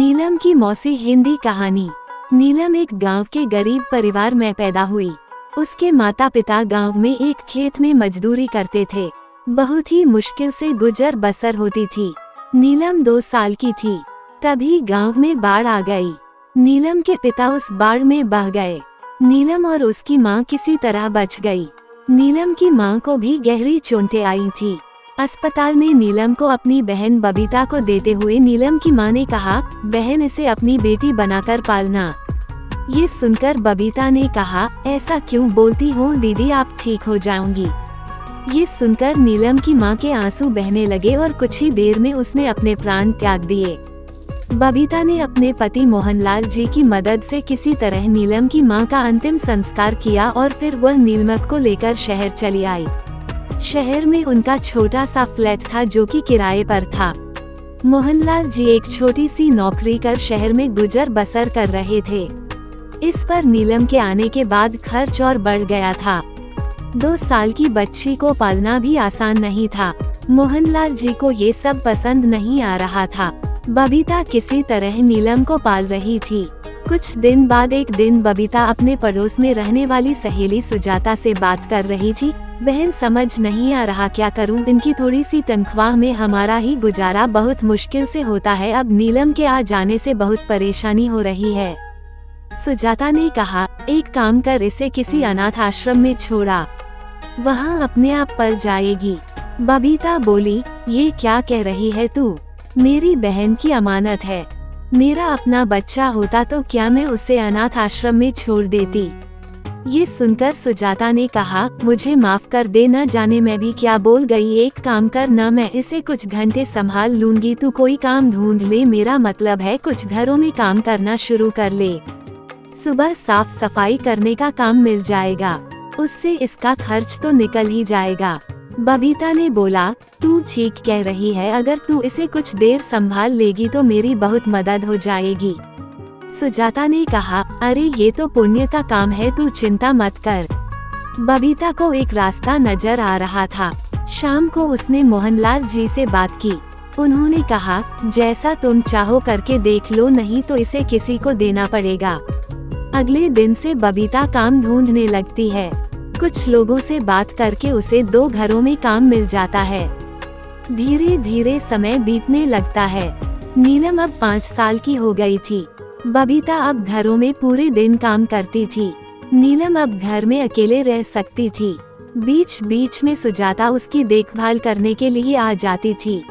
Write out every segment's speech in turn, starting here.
नीलम की मौसी हिंदी कहानी। नीलम एक गांव के गरीब परिवार में पैदा हुई। उसके माता पिता गांव में एक खेत में मजदूरी करते थे। बहुत ही मुश्किल से गुजर बसर होती थी। नीलम 2 साल की थी, तभी गांव में बाढ़ आ गई। नीलम के पिता उस बाढ़ में बह गए। नीलम और उसकी माँ किसी तरह बच गई। नीलम की माँ को भी गहरी चोटें आई थी। अस्पताल में नीलम को अपनी बहन बबीता को देते हुए नीलम की मां ने कहा, बहन इसे अपनी बेटी बनाकर पालना। ये सुनकर बबीता ने कहा, ऐसा क्यों बोलती हो दीदी, आप ठीक हो जाऊंगी। ये सुनकर नीलम की मां के आंसू बहने लगे और कुछ ही देर में उसने अपने प्राण त्याग दिए। बबीता ने अपने पति मोहनलाल जी की मदद से किसी तरह नीलम की मां का अंतिम संस्कार किया और फिर वह नीलम को लेकर शहर चली आई। शहर में उनका छोटा सा फ्लैट था जो कि किराए पर था। मोहनलाल जी एक छोटी सी नौकरी कर शहर में गुजर बसर कर रहे थे। इस पर नीलम के आने के बाद खर्च और बढ़ गया था। 2 साल की बच्ची को पालना भी आसान नहीं था। मोहनलाल जी को ये सब पसंद नहीं आ रहा था। बबीता किसी तरह नीलम को पाल रही थी। कुछ दिन बाद एक दिन बबीता अपने पड़ोस में रहने वाली सहेली सुजाता से बात कर रही थी। बहन, समझ नहीं आ रहा क्या करूं, इनकी थोड़ी सी तनख्वाह में हमारा ही गुजारा बहुत मुश्किल से होता है। अब नीलम के आ जाने से बहुत परेशानी हो रही है। सुजाता ने कहा, एक काम कर, इसे किसी अनाथ आश्रम में छोड़ा, वहां अपने आप पल जाएगी। बबीता बोली, ये क्या कह रही है तू, मेरी बहन की अमानत है। मेरा अपना बच्चा होता तो क्या मैं उसे अनाथ आश्रम में छोड़ देती। ये सुनकर सुजाता ने कहा, मुझे माफ कर दे, न जाने मैं भी क्या बोल गई। एक काम कर, न मैं इसे कुछ घंटे संभाल लूंगी, तू कोई काम ढूंढ ले। मेरा मतलब है कुछ घरों में काम करना शुरू कर ले। सुबह साफ सफाई करने का काम मिल जाएगा, उससे इसका खर्च तो निकल ही जाएगा। बबीता ने बोला, तू ठीक कह रही है, अगर तू इसे कुछ देर संभाल लेगी तो मेरी बहुत मदद हो जाएगी। सुजाता ने कहा, अरे ये तो पुण्य का काम है, तू चिंता मत कर। बबीता को एक रास्ता नजर आ रहा था। शाम को उसने मोहनलाल जी से बात की। उन्होंने कहा, जैसा तुम चाहो करके देख लो, नहीं तो इसे किसी को देना पड़ेगा। अगले दिन से बबीता काम ढूंढने लगती है। कुछ लोगों से बात करके उसे 2 घरों में काम मिल जाता है। धीरे धीरे समय बीतने लगता है। नीलम अब 5 साल की हो गई थी। बबीता अब घरों में पूरे दिन काम करती थी। नीलम अब घर में अकेले रह सकती थी। बीच बीच में सुजाता उसकी देखभाल करने के लिए आ जाती थी।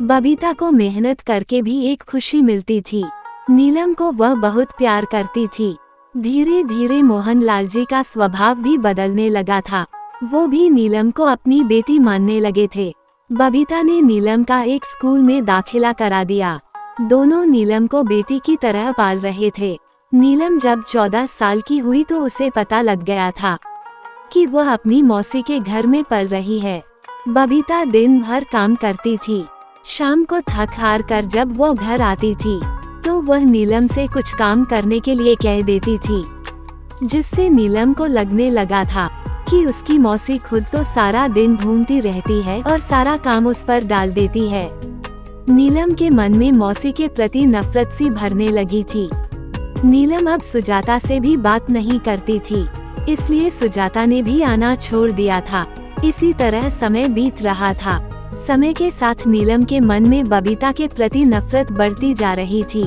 बबीता को मेहनत करके भी एक खुशी मिलती थी। नीलम को वह बहुत प्यार करती थी। धीरे धीरे मोहनलाल जी का स्वभाव भी बदलने लगा था। वो भी नीलम को अपनी बेटी मानने लगे थे। बबीता ने नीलम का एक स्कूल में दाखिला करा दिया। दोनों नीलम को बेटी की तरह पाल रहे थे। नीलम जब 14 साल की हुई तो उसे पता लग गया था कि वह अपनी मौसी के घर में पल रही है। बबीता दिन भर काम करती थी। शाम को थक हार कर जब वो घर आती थी तो वह नीलम से कुछ काम करने के लिए कह देती थी, जिससे नीलम को लगने लगा था कि उसकी मौसी खुद तो सारा दिन घूमती रहती है और सारा काम उस पर डाल देती है। नीलम के मन में मौसी के प्रति नफरत सी भरने लगी थी। नीलम अब सुजाता से भी बात नहीं करती थी, इसलिए सुजाता ने भी आना छोड़ दिया था। इसी तरह समय बीत रहा था। समय के साथ नीलम के मन में बबीता के प्रति नफरत बढ़ती जा रही थी।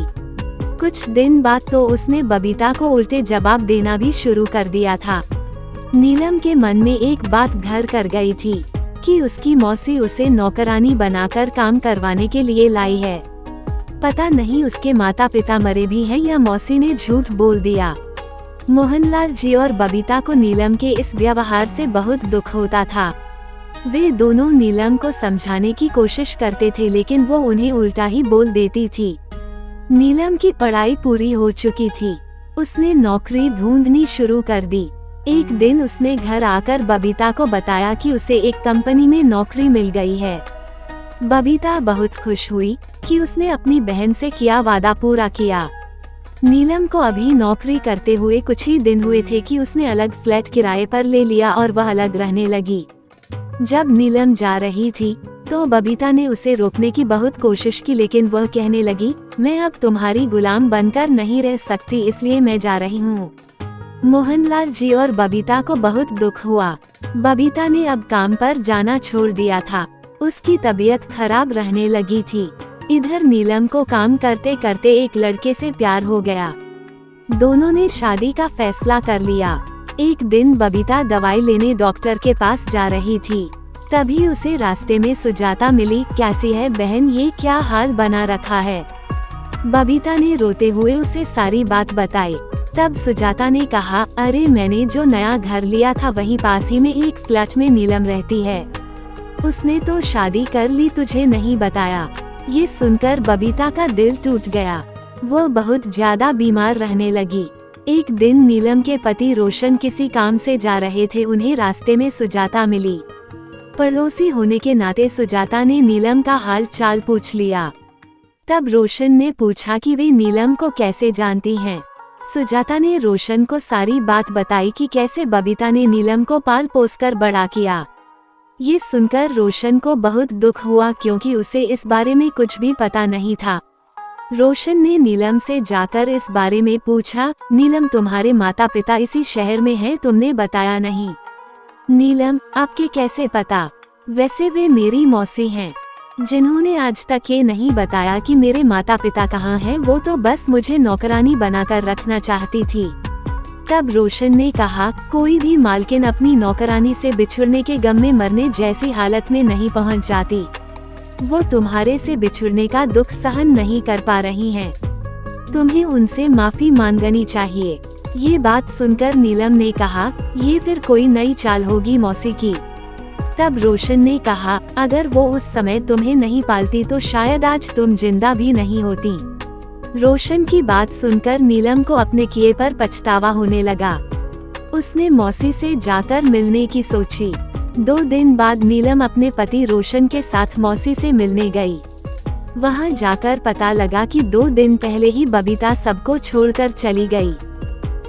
कुछ दिन बाद तो उसने बबीता को उल्टे जवाब देना भी शुरू कर दिया था। नीलम के मन में एक बात घर कर गई थी कि उसकी मौसी उसे नौकरानी बनाकर काम करवाने के लिए लाई है। पता नहीं उसके माता पिता मरे भी हैं या मौसी ने झूठ बोल दिया। मोहनलाल जी और बबीता को नीलम के इस व्यवहार से बहुत दुख होता था। वे दोनों नीलम को समझाने की कोशिश करते थे, लेकिन वो उन्हें उल्टा ही बोल देती थी। नीलम की पढ़ाई पूरी हो चुकी थी। उसने नौकरी ढूंढनी शुरू कर दी। एक दिन उसने घर आकर बबीता को बताया कि उसे एक कंपनी में नौकरी मिल गई है। बबीता बहुत खुश हुई कि उसने अपनी बहन से किया वादा पूरा किया। नीलम को अभी नौकरी करते हुए कुछ ही दिन हुए थे कि उसने अलग फ्लैट किराए पर ले लिया और वह अलग रहने लगी। जब नीलम जा रही थी तो बबीता ने उसे रोकने की बहुत कोशिश की, लेकिन वह कहने लगी, मैं अब तुम्हारी गुलाम बनकर नहीं रह सकती, इसलिए मैं जा रही हूँ। मोहनलाल जी और बबीता को बहुत दुख हुआ। बबीता ने अब काम पर जाना छोड़ दिया था। उसकी तबीयत खराब रहने लगी थी। इधर नीलम को काम करते करते एक लड़के से प्यार हो गया। दोनों ने शादी का फैसला कर लिया। एक दिन बबीता दवाई लेने डॉक्टर के पास जा रही थी। तभी उसे रास्ते में सुजाता मिली। कैसी है बहन, ये क्या हाल बना रखा है? बबीता ने रोते हुए उसे सारी बात बताई। तब सुजाता ने कहा, अरे मैंने जो नया घर लिया था वहीं पास ही में एक फ्लैट में नीलम रहती है। उसने तो शादी कर ली, तुझे नहीं बताया। ये सुनकर बबीता का दिल टूट गया। वो बहुत ज्यादा बीमार रहने लगी। एक दिन नीलम के पति रोशन किसी काम से जा रहे थे। उन्हें रास्ते में सुजाता मिली। पड़ोसी होने के नाते सुजाता ने नीलम का हाल चाल पूछ लिया। तब रोशन ने पूछा कि वे नीलम को कैसे जानती हैं। सुजाता ने रोशन को सारी बात बताई कि कैसे बबीता ने नीलम को पाल पोस कर बड़ा किया। ये सुनकर रोशन को बहुत दुख हुआ, क्योंकि उसे इस बारे में कुछ भी पता नहीं था। रोशन ने नीलम से जाकर इस बारे में पूछा, नीलम तुम्हारे माता पिता इसी शहर में हैं, तुमने बताया नहीं। नीलम, आपके कैसे पता? वैसे वे मेरी मौसी हैं, जिन्होंने आज तक ये नहीं बताया कि मेरे माता पिता कहाँ हैं। वो तो बस मुझे नौकरानी बनाकर रखना चाहती थी। तब रोशन ने कहा, कोई भी मालकिन अपनी नौकरानी से बिछुड़ने के गम में मरने जैसी हालत में नहीं पहुंच जाती। वो तुम्हारे से बिछुड़ने का दुख सहन नहीं कर पा रही हैं। तुम्हें उनसे माफी मांगनी चाहिए। ये बात सुनकर नीलम ने कहा, ये फिर कोई नई चाल होगी मौसी की। तब रोशन ने कहा, अगर वो उस समय तुम्हें नहीं पालती तो शायद आज तुम जिंदा भी नहीं होती। रोशन की बात सुनकर नीलम को अपने किए पर पछतावा होने लगा। उसने मौसी से जाकर मिलने की सोची। 2 दिन बाद नीलम अपने पति रोशन के साथ मौसी से मिलने गई। वहां जाकर पता लगा कि 2 दिन पहले ही बबीता सबको छोड़कर चली गई।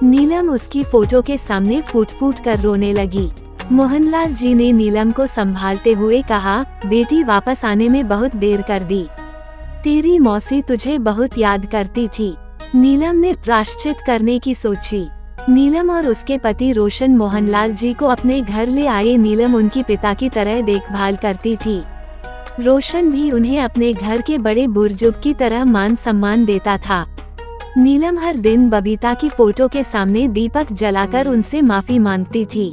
नीलम उसकी फोटो के सामने फूट फूट कर रोने लगी। मोहनलाल जी ने नीलम को संभालते हुए कहा, बेटी वापस आने में बहुत देर कर दी। तेरी मौसी तुझे बहुत याद करती थी। नीलम ने प्रायश्चित करने की सोची। नीलम और उसके पति रोशन मोहनलाल जी को अपने घर ले आए। नीलम उनकी पिता की तरह देखभाल करती थी। रोशन भी उन्हें अपने घर के बड़े बुजुर्ग की तरह मान सम्मान देता था। नीलम हर दिन बबीता की फोटो के सामने दीपक जलाकर उनसे माफी मांगती थी।